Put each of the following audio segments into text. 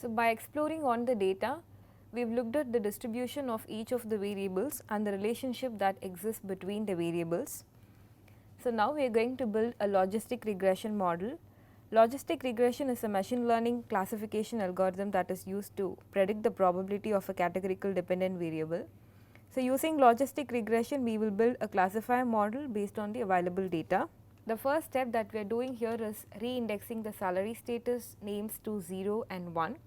So, by exploring on the data, we have looked at the distribution of each of the variables and the relationship that exists between the variables. So, now we are going to build a logistic regression model. Logistic regression is a machine learning classification algorithm that is used to predict the probability of a categorical dependent variable. So, using logistic regression, we will build a classifier model based on the available data. The first step that we are doing here is re-indexing the salary status names to 0 and 1.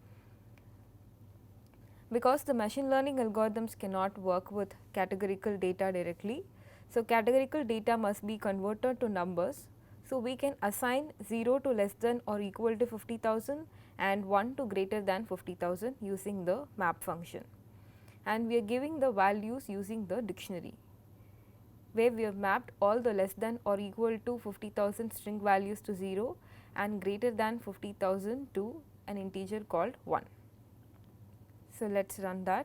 Because the machine learning algorithms cannot work with categorical data directly, so categorical data must be converted to numbers. So, we can assign 0 to less than or equal to 50,000 and 1 to greater than 50,000 using the map function, and we are giving the values using the dictionary, where we have mapped all the less than or equal to 50,000 string values to 0 and greater than 50,000 to an integer called 1. So, let us run that.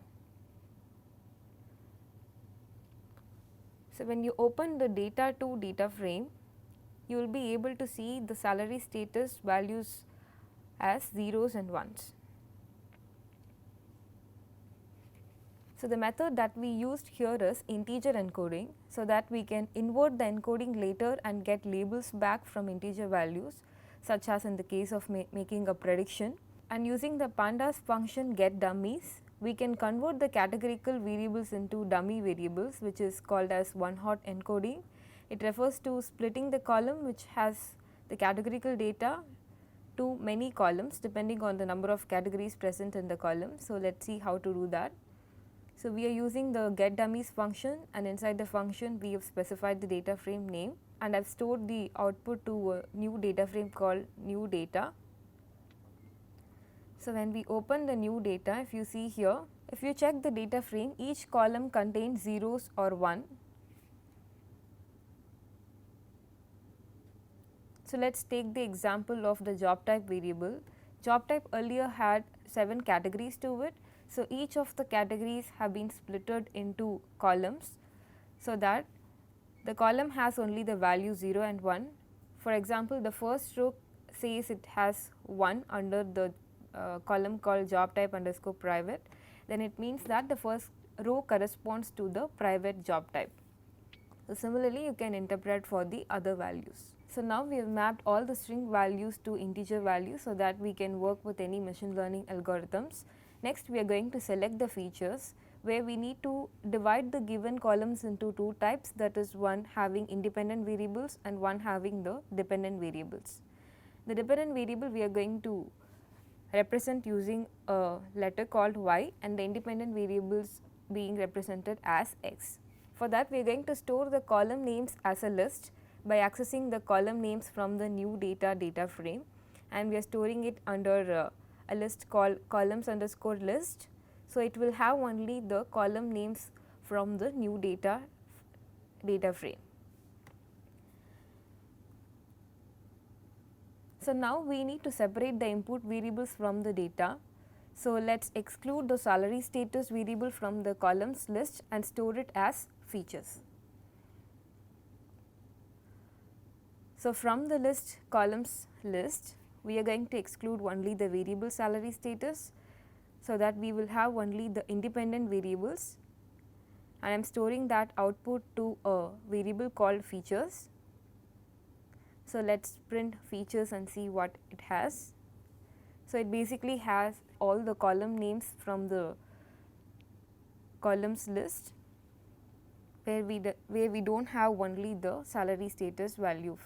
So, when you open the data to data frame, you will be able to see the salary status values as zeros and ones. So, the method that we used here is integer encoding, so that we can invert the encoding later and get labels back from integer values, such as in the case of making a prediction. And using the pandas function get dummies, we can convert the categorical variables into dummy variables, which is called as one hot encoding. It refers to splitting the column which has the categorical data to many columns depending on the number of categories present in the column. So, let us see how to do that. So, we are using the get dummies function, and inside the function we have specified the data frame name, and I have stored the output to a new data frame called new data. So, when we open the new data, if you see here, if you check the data frame, each column contains zeros or 1. So, let us take the example of the job type variable. Job type earlier had 7 categories to it. So, each of the categories have been splitted into columns, so that the column has only the value 0 and 1. For example, the first row says it has 1 under the column called job type underscore private, then it means that the first row corresponds to the private job type. So, similarly, you can interpret for the other values. So, now we have mapped all the string values to integer values, so that we can work with any machine learning algorithms. Next, we are going to select the features, where we need to divide the given columns into 2 types, that is, one having independent variables and one having the dependent variables. The dependent variable we are going to represent using a letter called y, and the independent variables being represented as x. For that, we are going to store the column names as a list by accessing the column names from the new data frame, and we are storing it under a list called columns underscore list. So, it will have only the column names from the new data frame. So, now we need to separate the input variables from the data. So, let us exclude the salary status variable from the columns list and store it as features. So, from the list columns list, we are going to exclude only the variable salary status, so that we will have only the independent variables, and I am storing that output to a variable called features. So, let us print features and see what it has. So, it basically has all the column names from the columns list, where we do not have only the salary status value.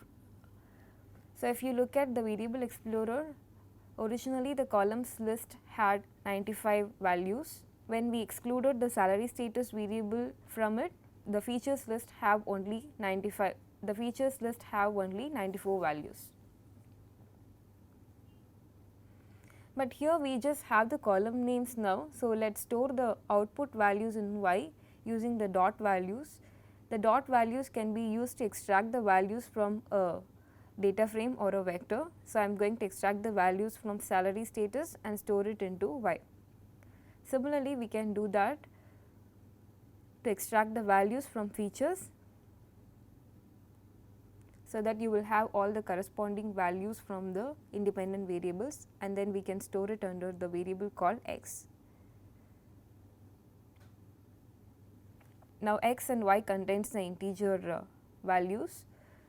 So, if you look at the variable explorer, originally the columns list had 95 values. When we excluded the salary status variable from it, the features list have only 95. The features list have only 94 values. But here we just have the column names now. So, let us store the output values in y using the dot values. The dot values can be used to extract the values from a data frame or a vector. So, I am going to extract the values from salary status and store it into y. Similarly, we can do that to extract the values from features. so that you will have all the corresponding values from the independent variables, and then we can store it under the variable called x. Now x and y contains the integer values,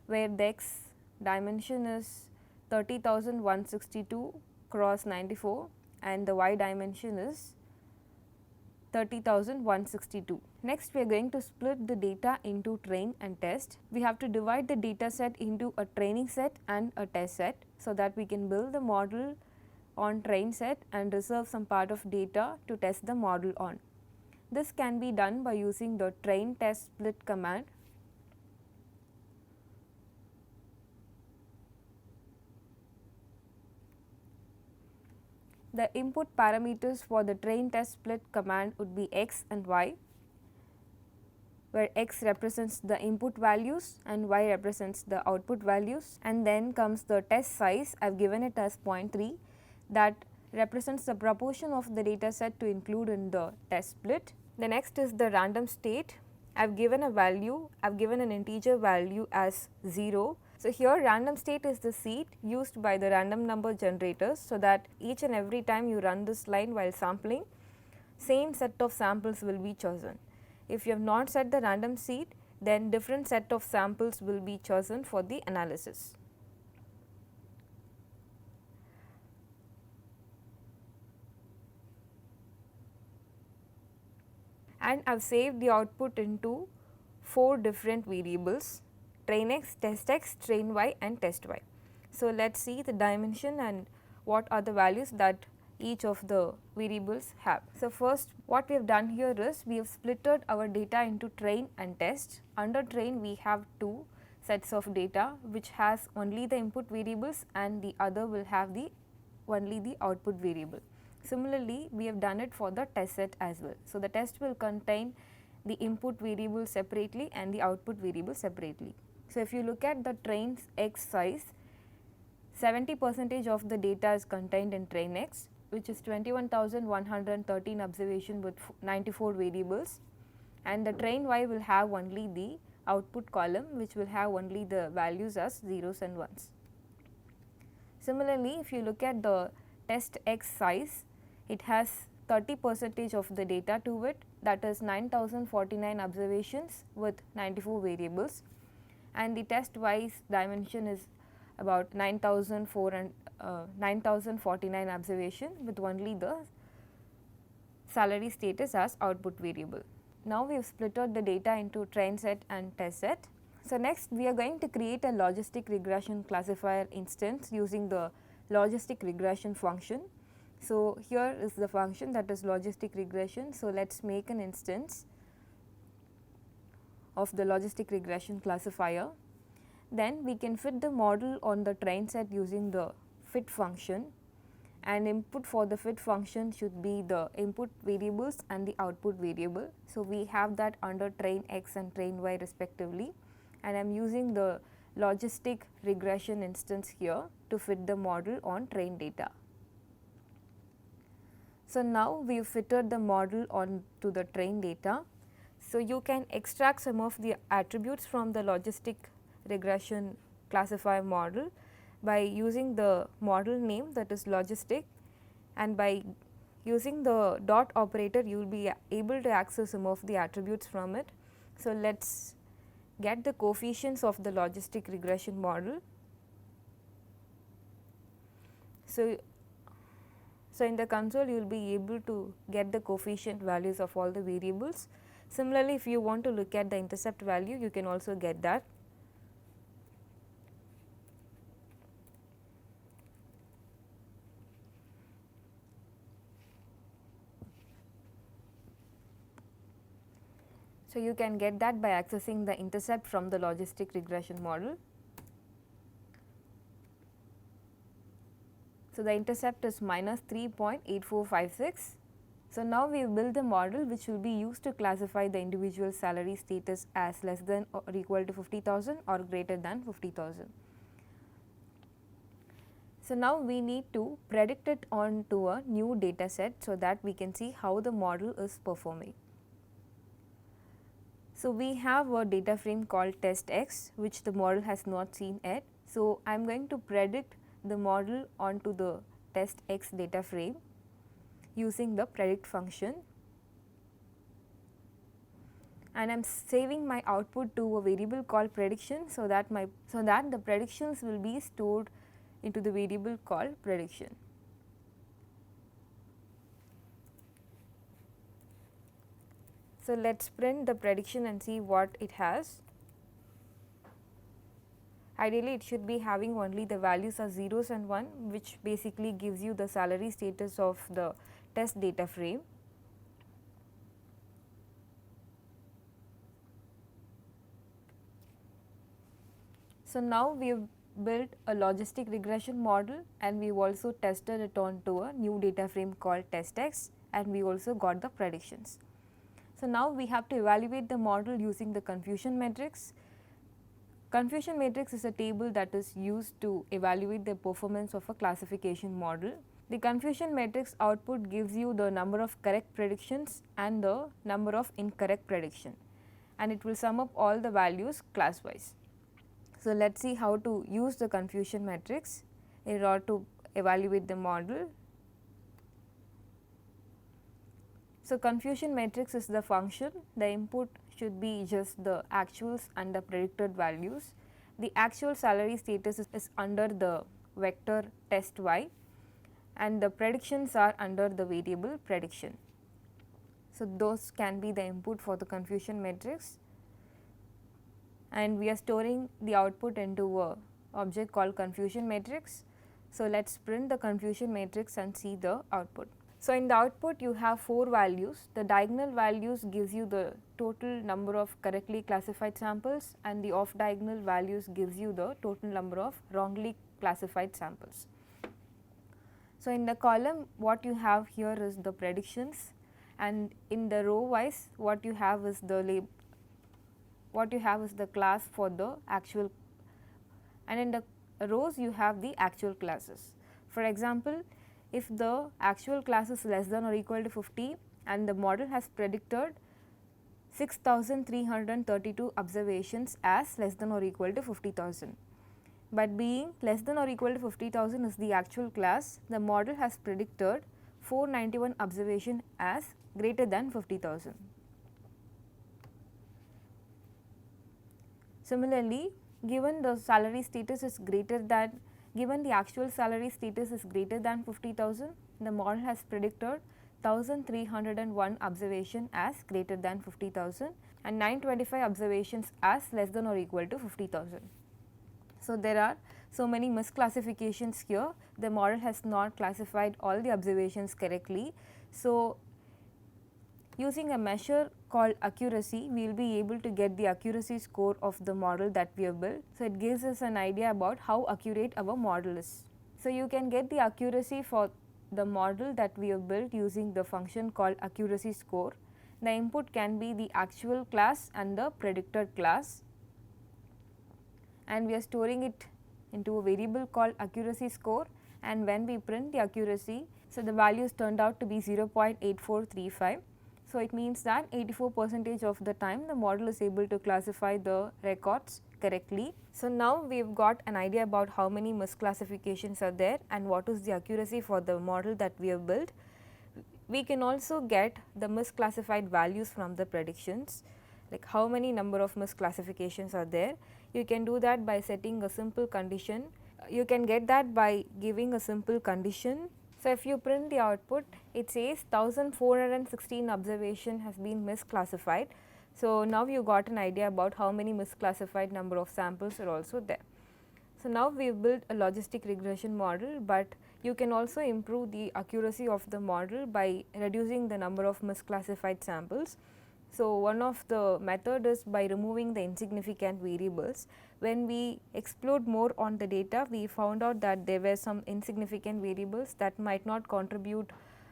where the x dimension is 30,162 cross 94 and the y dimension is 30,162. Next, we are going to split the data into train and test. We have to divide the data set into a training set and a test set, so that we can build the model on train set and reserve some part of data to test the model on. This can be done by using the train test split command. The input parameters for the train test split command would be x and y, where x represents the input values and y represents the output values, and then comes the test size. I have given it as 0.3, that represents the proportion of the data set to include in the test split. The next is the random state. I have given a value, I have given an integer value as 0. So, here random state is the seed used by the random number generators, so that each and every time you run this line while sampling, same set of samples will be chosen. If you have not set the random seed, then different set of samples will be chosen for the analysis. And I have saved the output into 4 different variables: train x, test x, train y and test y. So, let us see the dimension and what are the values that each of the variables have. So, first what we have done here is we have splitted our data into train and test. Under train we have 2 sets of data which has only the input variables, and the other will have only the output variable. Similarly, we have done it for the test set as well. So, the test will contain the input variable separately and the output variable separately. So, if you look at the train's x size, 70% of the data is contained in train x, which is 21,113 observation with 94 variables, and the train y will have only the output column, which will have only the values as zeros and ones. Similarly, if you look at the test x size, it has 30% of the data to it, that is 9,049 observations with 94 variables, and the test y's dimension is about 9,049 observation with only the salary status as output variable. Now, we have splitted the data into train set and test set. So, next we are going to create a logistic regression classifier instance using the logistic regression function. So, here is the function, that is logistic regression. So, let us make an instance of the logistic regression classifier. Then we can fit the model on the train set using the fit function, and input for the fit function should be the input variables and the output variable. So, we have that under train x and train y respectively, and I am using the logistic regression instance here to fit the model on train data. So, now we have fitted the model on to the train data. So, you can extract some of the attributes from the logistic regression classifier model by using the model name, that is logistic, and by using the dot operator you will be able to access some of the attributes from it. So, let us get the coefficients of the logistic regression model. So, in the console you will be able to get the coefficient values of all the variables. Similarly, if you want to look at the intercept value, you can also get that. So, you can get that by accessing the intercept from the logistic regression model. So, the intercept is minus 3.8456. So, now we have built the model which will be used to classify the individual salary status as less than or equal to 50,000 or greater than 50,000. So, now we need to predict it onto a new data set, so that we can see how the model is performing. So, we have a data frame called test x which the model has not seen yet. So, I am going to predict the model onto the test x data frame using the predict function, and I am saving my output to a variable called prediction, so that the predictions will be stored into the variable called prediction. So, let us print the prediction and see what it has. Ideally, it should be having only the values of zeros and 1, which basically gives you the salary status of the test data frame. So, now we have built a logistic regression model, and we have also tested it onto a new data frame called test x, and we also got the predictions. So, now we have to evaluate the model using the confusion matrix. Confusion matrix is a table that is used to evaluate the performance of a classification model. The confusion matrix output gives you the number of correct predictions and the number of incorrect prediction, and it will sum up all the values class wise. So, let us see how to use the confusion matrix in order to evaluate the model. So, confusion matrix is the function. The input should be just the actuals and the predicted values. The actual salary status is under the vector test y, and the predictions are under the variable prediction. So, those can be the input for the confusion matrix, and we are storing the output into a object called confusion matrix. So, let us print the confusion matrix and see the output. So, in the output you have 4 values. The diagonal values gives you the total number of correctly classified samples, and the off diagonal values gives you the total number of wrongly classified samples. So, in the column what you have here is the predictions, and in the row wise what you have is the class for the actual, and in the rows you have the actual classes. For example, if the actual class is less than or equal to 50 and the model has predicted 6,332 observations as less than or equal to 50,000. But being less than or equal to 50,000 is the actual class, the model has predicted 491 observation as greater than 50,000. Similarly, given the salary status is greater than, given the actual salary status is greater than 50,000, the model has predicted 1,301 observation as greater than 50,000 and 925 observations as less than or equal to 50,000. So, there are so many misclassifications here. The model has not classified all the observations correctly. So, using a measure called accuracy, we will be able to get the accuracy score of the model that we have built. So, it gives us an idea about how accurate our model is. So, you can get the accuracy for the model that we have built using the function called accuracy score. The input can be the actual class and the predicted class, and we are storing it into a variable called accuracy score, and when we print the accuracy, so the values turned out to be 0.8435. So, it means that 84% of the time the model is able to classify the records correctly. So, now we have got an idea about how many misclassifications are there and what is the accuracy for the model that we have built. We can also get the misclassified values from the predictions, like how many number of misclassifications are there. You can do that by setting a simple condition. You can get that by giving a simple condition. So, if you print the output, it says 1416 observation has been misclassified. So, now you got an idea about how many misclassified number of samples are also there. So, now we have built a logistic regression model, but you can also improve the accuracy of the model by reducing the number of misclassified samples. So, one of the method is by removing the insignificant variables. When we explored more on the data, we found out that there were some insignificant variables that might not contribute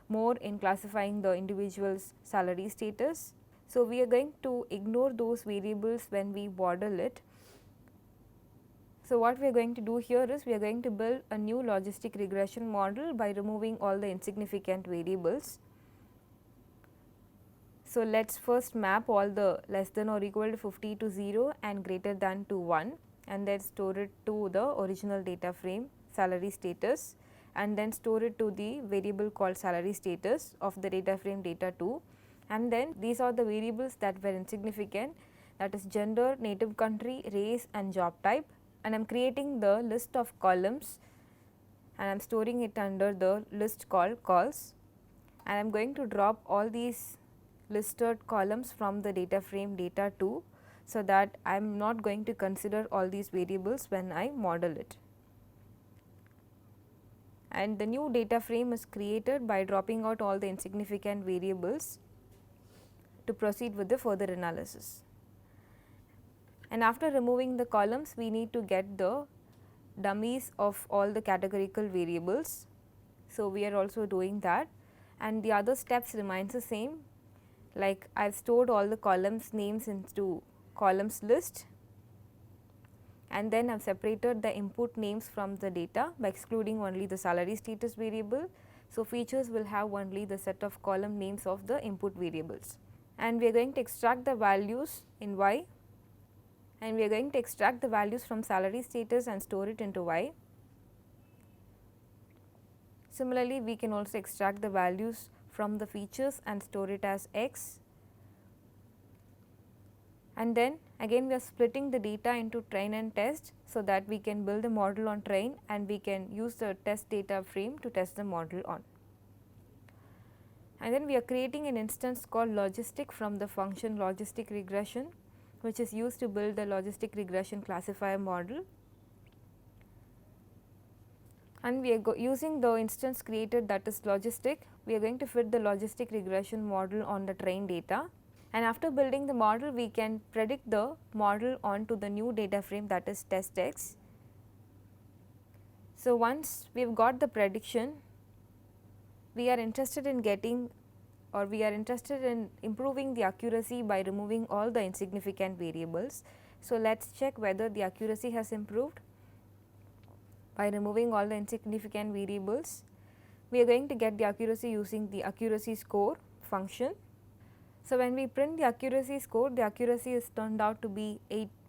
more in classifying the individual's salary status. So, we are going to ignore those variables when we model it. So, what we are going to do here is we are going to build a new logistic regression model by removing all the insignificant variables. So, let us first map all the less than or equal to 50 to 0 and greater than to 1, and then store it to the original data frame salary status, and then store it to the variable called salary status of the data frame data 2, and then these are the variables that were insignificant, that is gender, native country, race and job type, and I am creating the list of columns and I am storing it under the list called calls, and I am going to drop all these listed columns from the data frame data 2, so that I am not going to consider all these variables when I model it. And the new data frame is created by dropping out all the insignificant variables to proceed with the further analysis. And after removing the columns, we need to get the dummies of all the categorical variables. So, we are also doing that, and the other steps remains the same, like I have stored all the columns names into columns list, and then I have separated the input names from the data by excluding only the salary status variable. So, features will have only the set of column names of the input variables, and we are going to extract the values in Y, and we are going to extract the values from salary status and store it into Y. Similarly, we can also extract the values from the features and store it as X, and then again we are splitting the data into train and test, so that we can build the model on train and we can use the test data frame to test the model on. And then we are creating an instance called logistic from the function logistic regression, which is used to build the logistic regression classifier model. And we are using the instance created, that is logistic, we are going to fit the logistic regression model on the train data, and after building the model we can predict the model onto the new data frame, that is test X. So, once we have got the prediction, we are interested in getting, or we are interested in improving the accuracy by removing all the insignificant variables. So, let us check whether the accuracy has improved. By removing all the insignificant variables, we are going to get the accuracy using the accuracy score function. So, when we print the accuracy score, the accuracy is turned out to be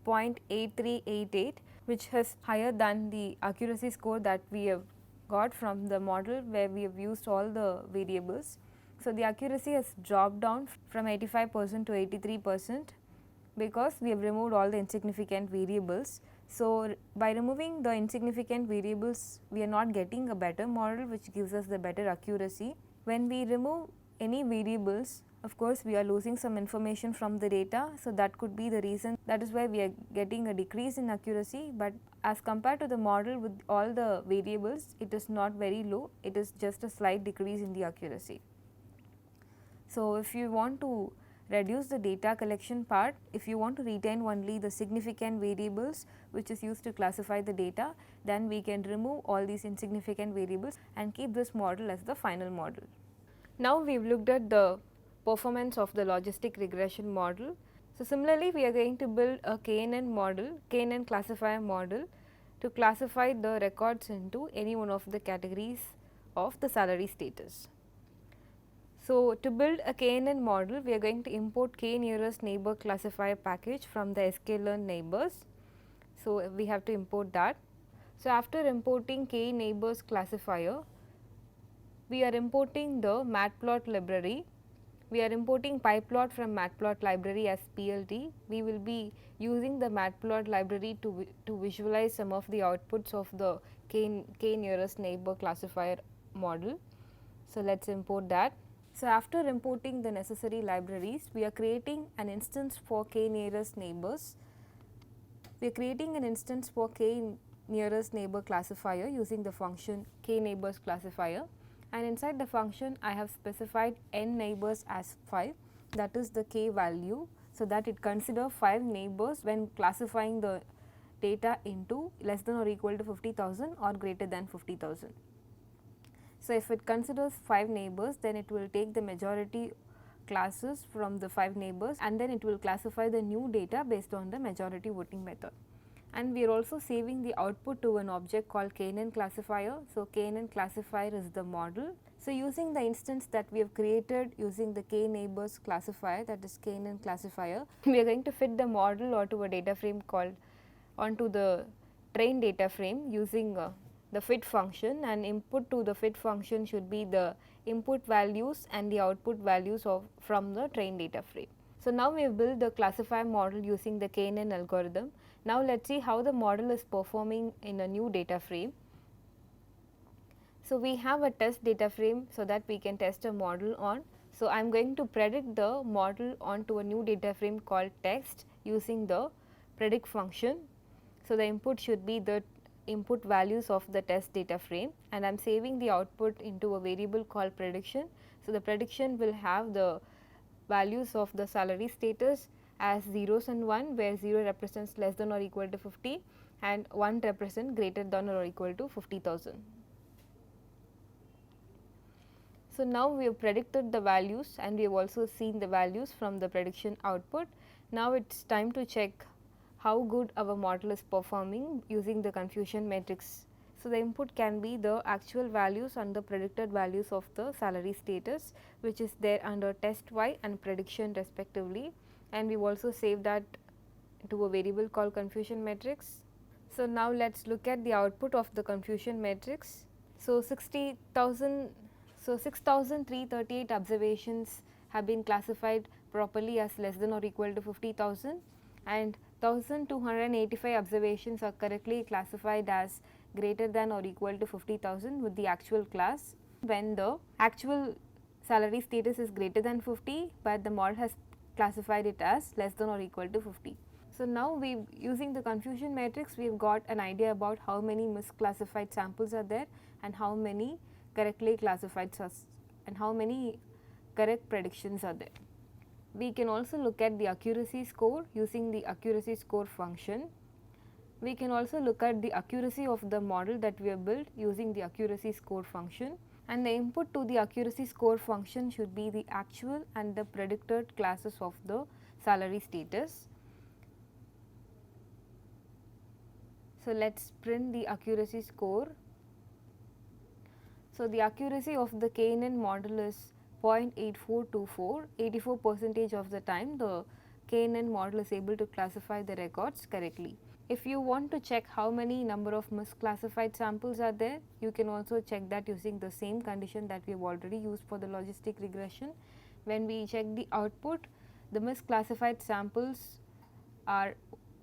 8.8388, which is higher than the accuracy score that we have got from the model where we have used all the variables. So, the accuracy has dropped down from 85% to 83%, because we have removed all the insignificant variables. So, by removing the insignificant variables, we are not getting a better model which gives us the better accuracy. When we remove any variables, of course, we are losing some information from the data. So, that could be the reason, that is why we are getting a decrease in accuracy, but as compared to the model with all the variables, it is not very low, it is just a slight decrease in the accuracy. So, if you want to reduce the data collection part, if you want to retain only the significant variables which is used to classify the data, then we can remove all these insignificant variables and keep this model as the final model. Now, we have looked at the performance of the logistic regression model. So, similarly, we are going to build a KNN model, KNN classifier model, to classify the records into any one of the categories of the salary status. So, to build a KNN model, we are going to import k nearest neighbor classifier package from the sklearn neighbors. So, we have to import that. So, after importing k neighbors classifier, we are importing the matplot library. We are importing pyplot from matplot library as PLT. We will be using the matplot library to visualize some of the outputs of the k nearest neighbor classifier model. So, let us import that. So, after importing the necessary libraries, we are creating an instance for k nearest neighbors. We are creating an instance for k nearest neighbor classifier using the function k neighbors classifier, and inside the function I have specified n neighbors as 5, that is the k value, so that it consider 5 neighbors when classifying the data into less than or equal to 50,000 or greater than 50,000. So, if it considers 5 neighbors, then it will take the majority classes from the 5 neighbors, and then it will classify the new data based on the majority voting method. And we are also saving the output to an object called KNN classifier. So, KNN classifier is the model So, using the instance that we have created using the k neighbors classifier, that is KNN classifier, we are going to fit the model onto a data frame called onto the train data frame using the fit function, and input to the fit function should be the input values and the output values of from the train data frame. So, now we have built the classifier model using the KNN algorithm. Now, let us see how the model is performing in a new data frame. So, we have a test data frame so that we can test a model on. So, I am going to predict the model onto a new data frame called text using the predict function. So, the input should be the input values of the test data frame, and I am saving the output into a variable called prediction. So, the prediction will have the values of the salary status as zeros and 1, where 0 represents less than or equal to 50 and 1 represent greater than or equal to 50,000. So, now we have predicted the values and we have also seen the values from the prediction output. Now, it is time to check how good our model is performing using the confusion matrix. So, the input can be the actual values and the predicted values of the salary status, which is there under test y and prediction respectively, and we have also saved that to a variable called confusion matrix. So, now let us look at the output of the confusion matrix. So, 6,338 observations have been classified properly as less than or equal to 50,000, and 1,285 observations are correctly classified as greater than or equal to 50,000 with the actual class, when the actual salary status is greater than 50, but the model has classified it as less than or equal to 50. So, now we using the confusion matrix, we have got an idea about how many misclassified samples are there and how many correctly classified and how many correct predictions are there. We can also look at the accuracy score using the accuracy score function. We can also look at the accuracy of the model that we have built using the accuracy score function, and the input to the accuracy score function should be the actual and the predicted classes of the salary status. So, let us print the accuracy score. So, the accuracy of the KNN model is 0.8424, 84% of the time the KNN model is able to classify the records correctly. If you want to check how many number of misclassified samples are there, you can also check that using the same condition that we have already used for the logistic regression. When we check the output, the misclassified samples are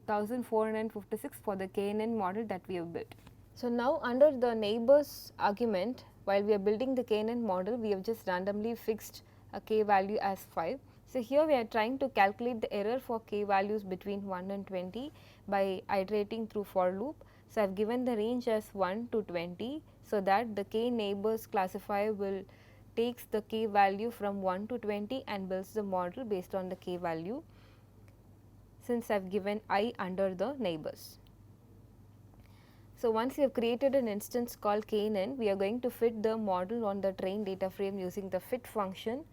1456 for the KNN model that we have built. So, now under the neighbors argument, while we are building the KNN model, we have just randomly fixed a k value as 5. So, here we are trying to calculate the error for k values between 1 and 20 by iterating through for loop. So, I have given the range as 1 to 20, so that the k neighbors classifier will takes the k value from 1 to 20 and builds the model based on the k value, since I have given I under the neighbors. So, once we have created an instance called KNN, we are going to fit the model on the train data frame using the fit function,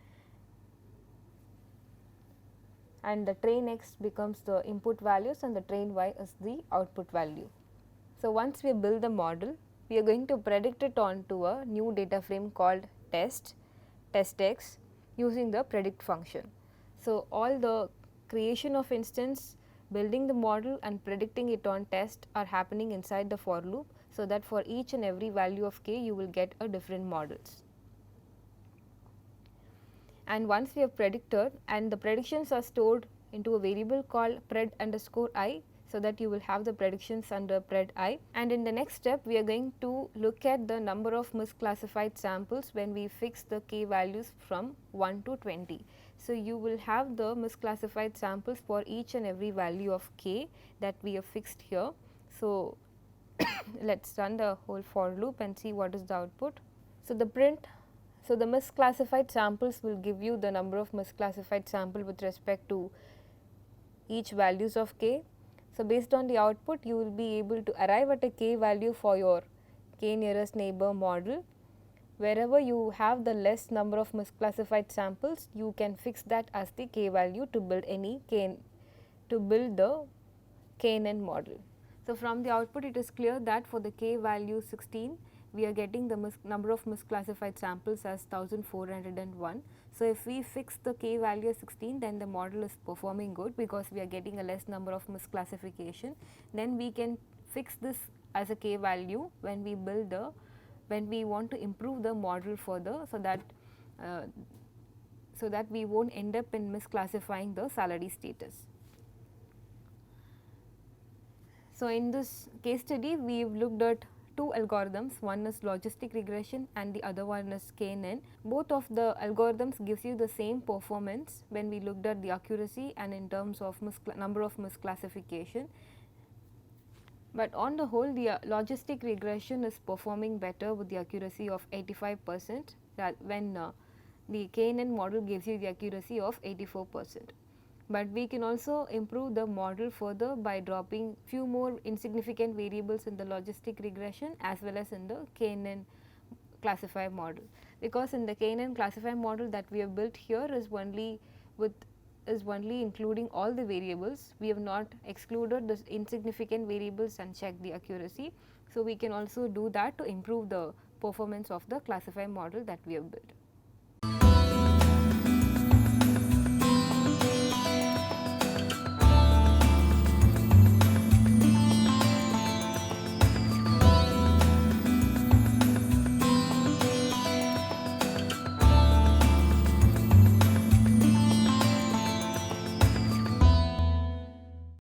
and the train x becomes the input values and the train y is the output value. So, once we build the model, we are going to predict it onto a new data frame called test x using the predict function. So, all the creation of instance, building the model and predicting it on test are happening inside the for loop, so that for each and every value of k you will get a different models. And once we have predicted, and the predictions are stored into a variable called pred underscore I, so that you will have the predictions under pred I. And in the next step, we are going to look at the number of misclassified samples when we fix the k values from 1 to 20. So, you will have the misclassified samples for each and every value of k that we have fixed here. So, let us run the whole for loop and see what is the output. So, the misclassified samples will give you the number of misclassified sample with respect to each values of k. So, based on the output, you will be able to arrive at a k value for your k nearest neighbor model. Wherever you have the less number of misclassified samples, you can fix that as the k value to build the KNN model. So, from the output it is clear that for the k value 16, we are getting the number of misclassified samples as 1401. So, if we fix the k value as 16, then the model is performing good because we are getting a less number of misclassification. Then we can fix this as a k value when we build the, when we want to improve the model further, so that we won't end up in misclassifying the salary status. So, in this case study, we have looked at two algorithms, one is logistic regression and the other one is KNN. Both of the algorithms gives you the same performance when we looked at the accuracy and in terms of number of misclassification. But on the whole, the logistic regression is performing better with the accuracy of 85% when the KNN model gives you the accuracy of 84%. But we can also improve the model further by dropping few more insignificant variables in the logistic regression as well as in the KNN classifier model, because in the KNN classifier model that we have built here is only including all the variables. We have not excluded the insignificant variables and checked the accuracy. So, we can also do that to improve the performance of the classifier model that we have built.